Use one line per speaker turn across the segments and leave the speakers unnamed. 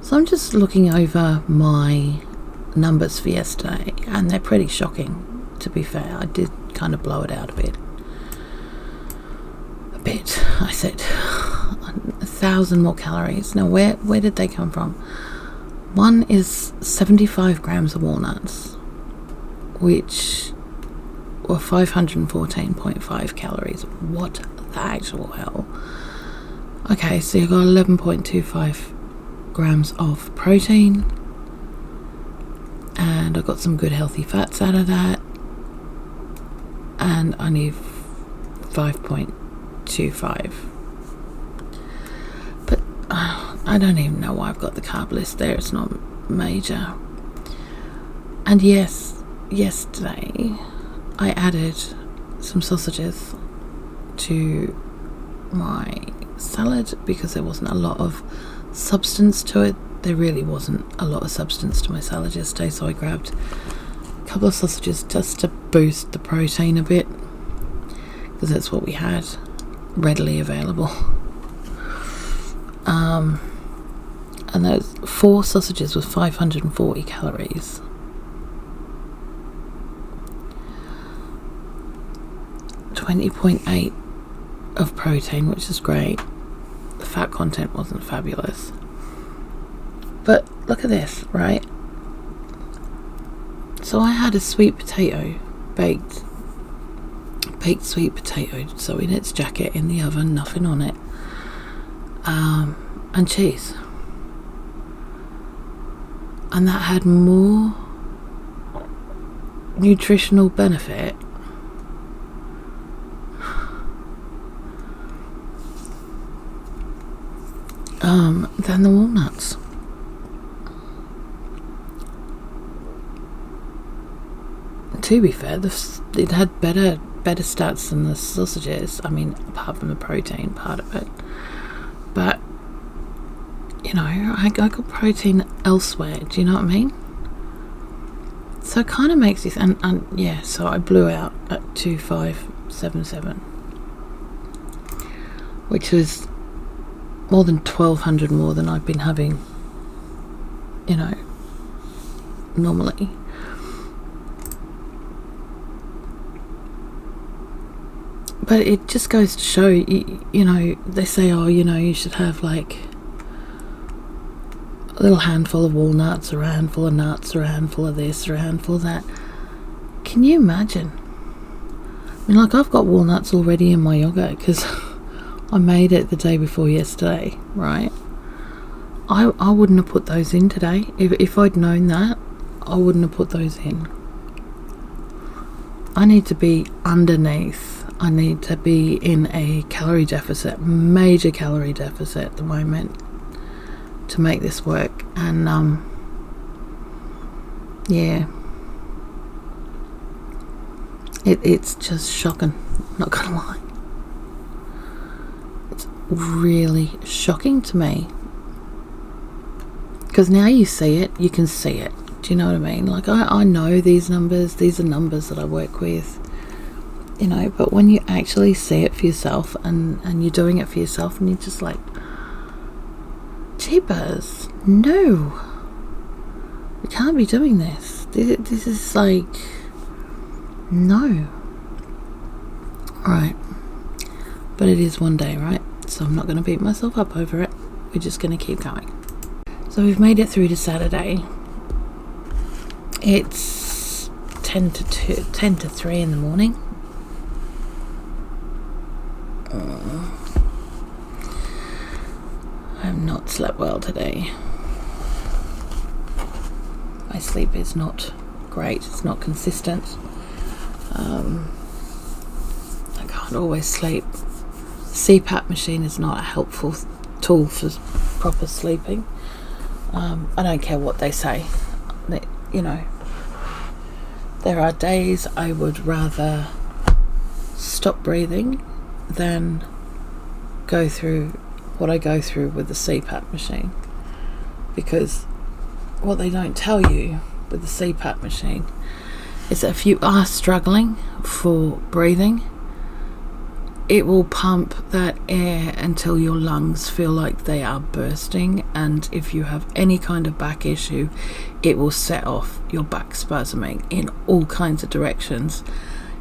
So I'm just looking over my numbers for yesterday, and they're pretty shocking, to be fair. I did kind of blow it out a bit. I said 1,000 more calories. Now where did they come from? One is 75 grams of walnuts, which were 514.5 calories. What the actual hell? Okay, so you've got 11.25 grams of protein, and I got some good healthy fats out of that, and I need 5.25. But I don't even know why I've got the carb list there. It's not major. And yes, yesterday I added some sausages to my salad because there wasn't a lot of substance to it. There really wasn't a lot of substance to my salad yesterday, so I grabbed a couple of sausages just to boost the protein a bit, because that's what we had readily available. And those 4 sausages with 540 calories. .8 of protein, which is great. The fat content wasn't fabulous. But look at this, right? So I had a sweet potato, baked sweet potato, so in its jacket in the oven, nothing on it, and cheese. And that had more nutritional benefit than the walnuts. To be fair, it had better stats than the sausages. I mean, apart from the protein part of it. But, you know, I got protein elsewhere. Do you know what I mean? So it kind of makes this, and yeah, so I blew out at 2,577, which was more than 1,200 more than I've been having, you know, normally. But it just goes to show, you know, they say, oh, you know, you should have like a little handful of walnuts, or a handful of nuts, or a handful of this, or a handful of that. Can you imagine? I mean, like, I've got walnuts already in my yogurt because I made it the day before yesterday, right? I wouldn't have put those in today. If I'd known that, I wouldn't have put those in. I need to be underneath. I need to be in a calorie deficit, major calorie deficit at the moment, to make this work. And yeah, it's just shocking, not gonna lie. It's really shocking to me, because now you see it, you can see it. Do you know what I mean? Like, I know these are numbers that I work with, you know, but when you actually see it for yourself, and you're doing it for yourself, and you're just like, jeepers, no, we can't be doing this. This is like, no. Right. But it is one day, right? So I'm not going to beat myself up over it. We're just going to keep going. So we've made it through to Saturday. It's 10 to 3 in the morning. I've not slept well today. My sleep is not great. It's not consistent. I can't always sleep. CPAP machine is not a helpful tool for proper sleeping. I don't care what they say. You know, there are days I would rather stop breathing than go through what I go through with the CPAP machine, because what they don't tell you with the CPAP machine is that if you are struggling for breathing, it will pump that air until your lungs feel like they are bursting, and if you have any kind of back issue, it will set off your back spasming in all kinds of directions.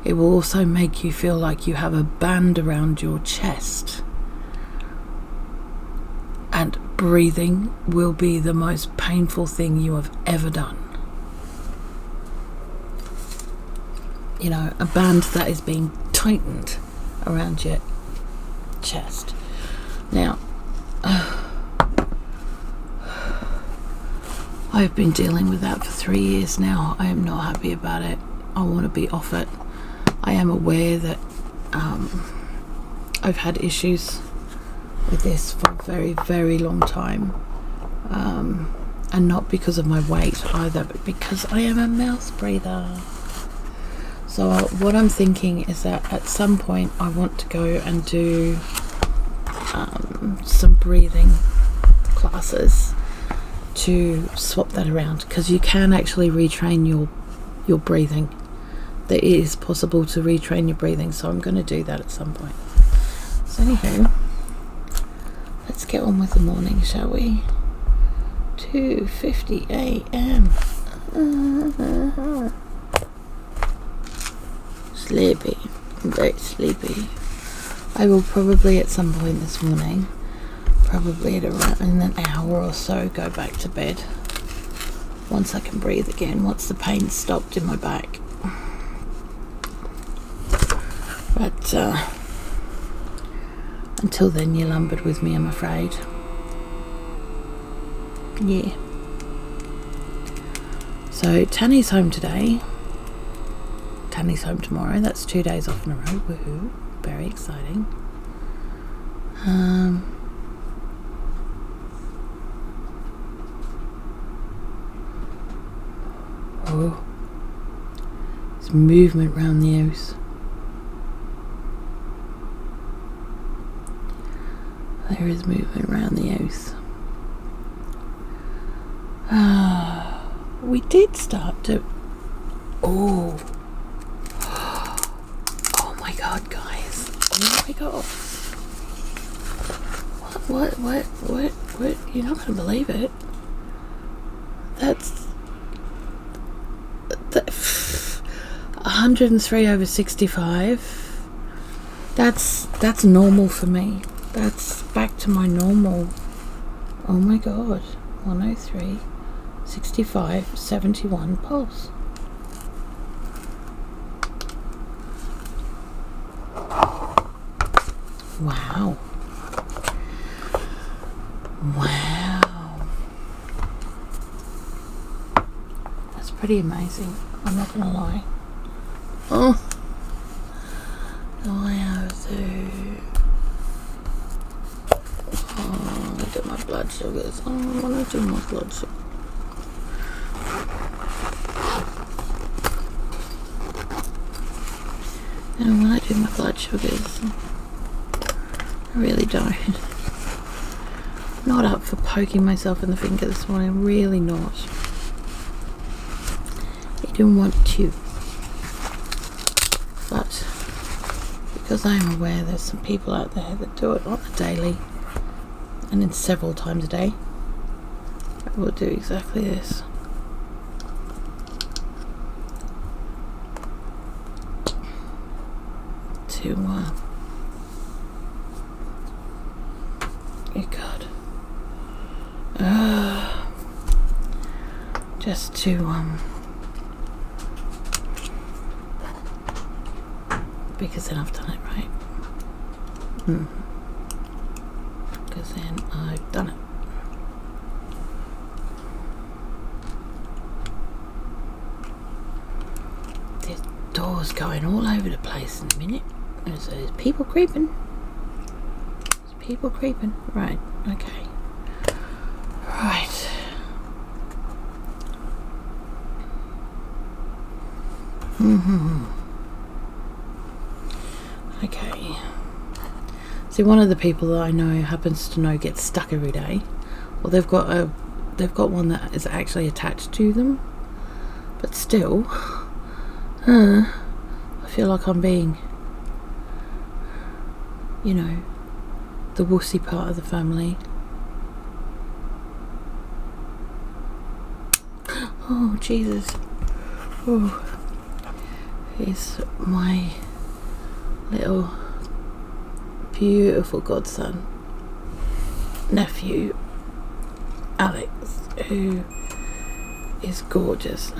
It will also make you feel like you have a band around your chest. And breathing will be the most painful thing you have ever done. You know, a band that is being tightened around your chest. Now, I've been dealing with that for 3 years now. I am not happy about it. I want to be off it. I am aware that I've had issues with this for a very, very long time. And not because of my weight either, but because I am a mouth breather. So what I'm thinking is that at some point I want to go and do some breathing classes to swap that around, because you can actually retrain your breathing. It is possible to retrain your breathing, so I'm going to do that at some point. So anywho, let's get on with the morning, shall we? 2:50 a.m. Sleepy. I'm very sleepy. I will probably at some point this morning, probably at around in an hour or so, go back to bed. Once I can breathe again, once the pain stopped in my back. But until then, you're lumbered with me, I'm afraid. Yeah. So Tanny's home today. Tanny's home tomorrow. That's 2 days off in a row. Woohoo! Very exciting. Oh, there's movement round the house. There is movement round the house. We did start to... Oh my god, guys. Oh my god. What? You're not going to believe it. That's 103/65. That's normal for me. That's back to my normal. Oh my god. 103, 65, 71 pulse. Wow. That's pretty amazing. I'm not gonna lie. Oh. I have to look at my blood sugars. I want to do my blood sugar. And when I do my blood sugars, I really don't. Not up for poking myself in the finger this morning. Really not. I don't want to. But because I am aware there's some people out there that do it on a daily and in several times a day, I will do exactly this. To oh god, just to because then I've done it right. Because then I've done it. There's doors going all over the place in a minute. There's people creeping. There's people creeping. Right, okay. Right. Okay. See, one of the people that I know happens to know gets stuck every day. Well, they've got one that is actually attached to them. But still, I feel like I'm being, you know, the wussy part of the family. Oh, Jesus. Oh. Here's my little beautiful godson, nephew, Alex, who is gorgeous.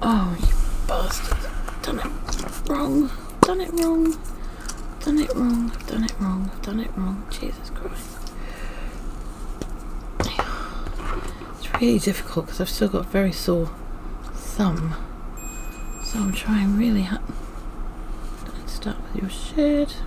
Oh, you bastard. Done it wrong. Done it wrong. Done it wrong. Done it wrong. Done it wrong. Jesus Christ. It's really difficult because I've still got very sore thumb. So I'm trying really hard. Don't start with your shit.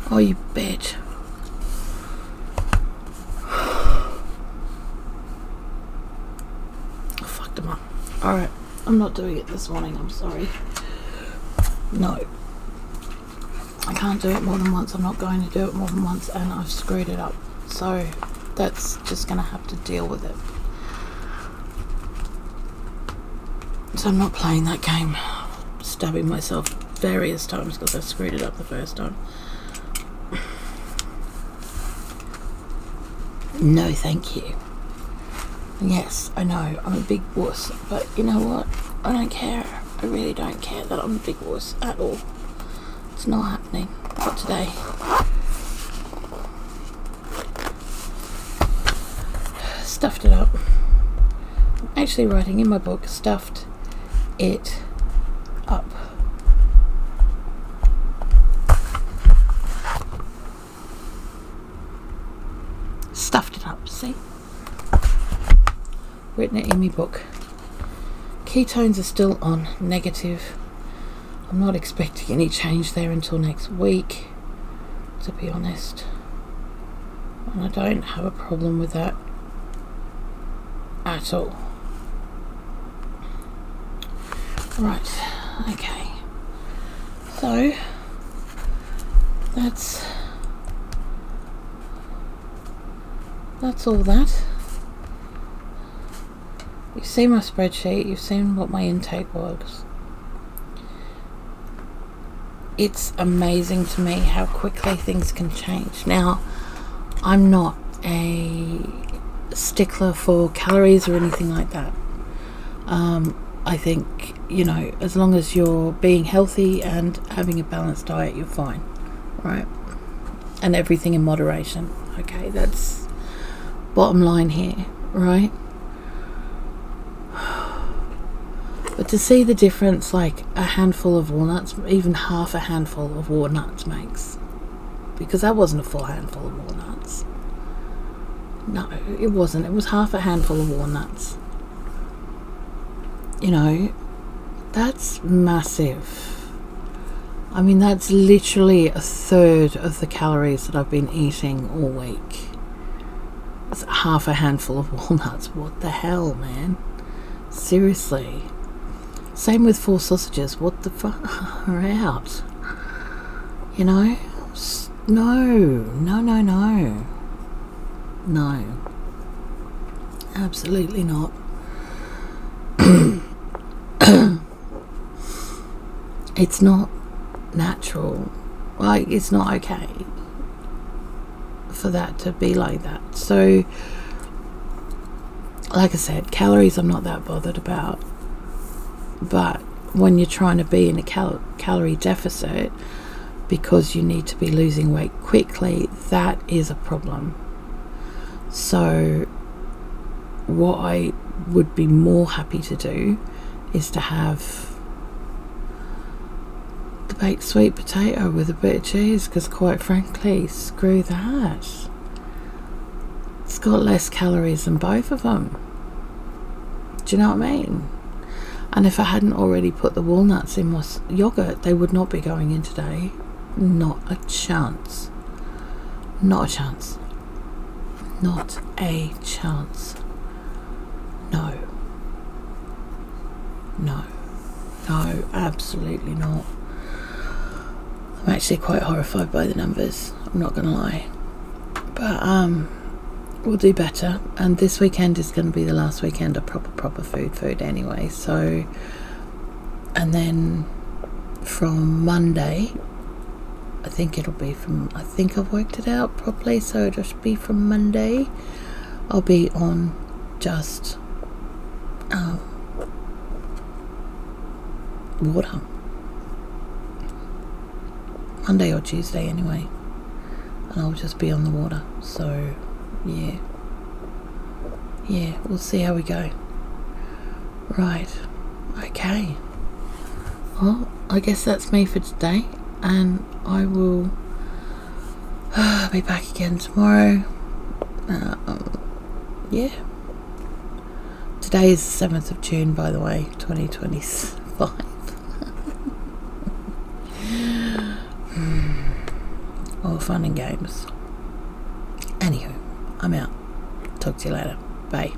Oh, you bitch. I fucked him up. Alright, I'm not doing it this morning, I'm sorry. No. I can't do it more than once. I'm not going to do it more than once, and I've screwed it up. So, that's just going to have to deal with it. So I'm not playing that game. Stabbing myself various times because I screwed it up the first time. No, thank you. Yes, I know, I'm a big wuss, but you know what? I don't care. I really don't care that I'm a big wuss at all. It's not happening. Not today. Stuffed it up. I'm actually writing in my book, stuffed it up. Stuffed it up, see? Written it in my book. Ketones are still on negative. I'm not expecting any change there until next week, to be honest. And I don't have a problem with that at all. Right, okay. So, that's all that. You've seen my spreadsheet, you've seen what my intake was. It's amazing to me how quickly things can change. Now, I'm not a stickler for calories or anything like that. I think, you know, as long as you're being healthy and having a balanced diet, you're fine, right? And everything in moderation. Okay, that's bottom line here, right? But to see the difference, like a handful of walnuts, even half a handful of walnuts makes, because that wasn't a full handful of walnuts. No, it wasn't. It was half a handful of walnuts. You know, that's massive. I mean, that's literally a third of the calories that I've been eating all week. It's half a handful of walnuts. What the hell, man? Seriously. Same with 4 sausages. What the fuck? Are out. You know? No. No. Absolutely not. It's not natural. Like, it's not okay for that to be like that. So, like I said, calories I'm not that bothered about. But when you're trying to be in a calorie deficit because you need to be losing weight quickly, that is a problem. So what I would be more happy to do is to have the baked sweet potato with a bit of cheese, because quite frankly, screw that. It's got less calories than both of them. Do you know what I mean? And if I hadn't already put the walnuts in my yogurt, they would not be going in today. Not a chance. Not a chance. Not a chance. No. No. No, absolutely not. I'm actually quite horrified by the numbers. I'm not going to lie. But, we'll do better. And this weekend is going to be the last weekend of proper food anyway. So, and then from Monday, I think I've worked it out properly, so it'll just be from Monday I'll be on just water. Monday or Tuesday anyway, and I'll just be on the water. So yeah, we'll see how we go. Right, okay, well, I guess that's me for today, and I will be back again tomorrow. Yeah, today is the 7th of June, by the way, 2025. All fun and games. Anywho, I'm out. Talk to you later. Bye.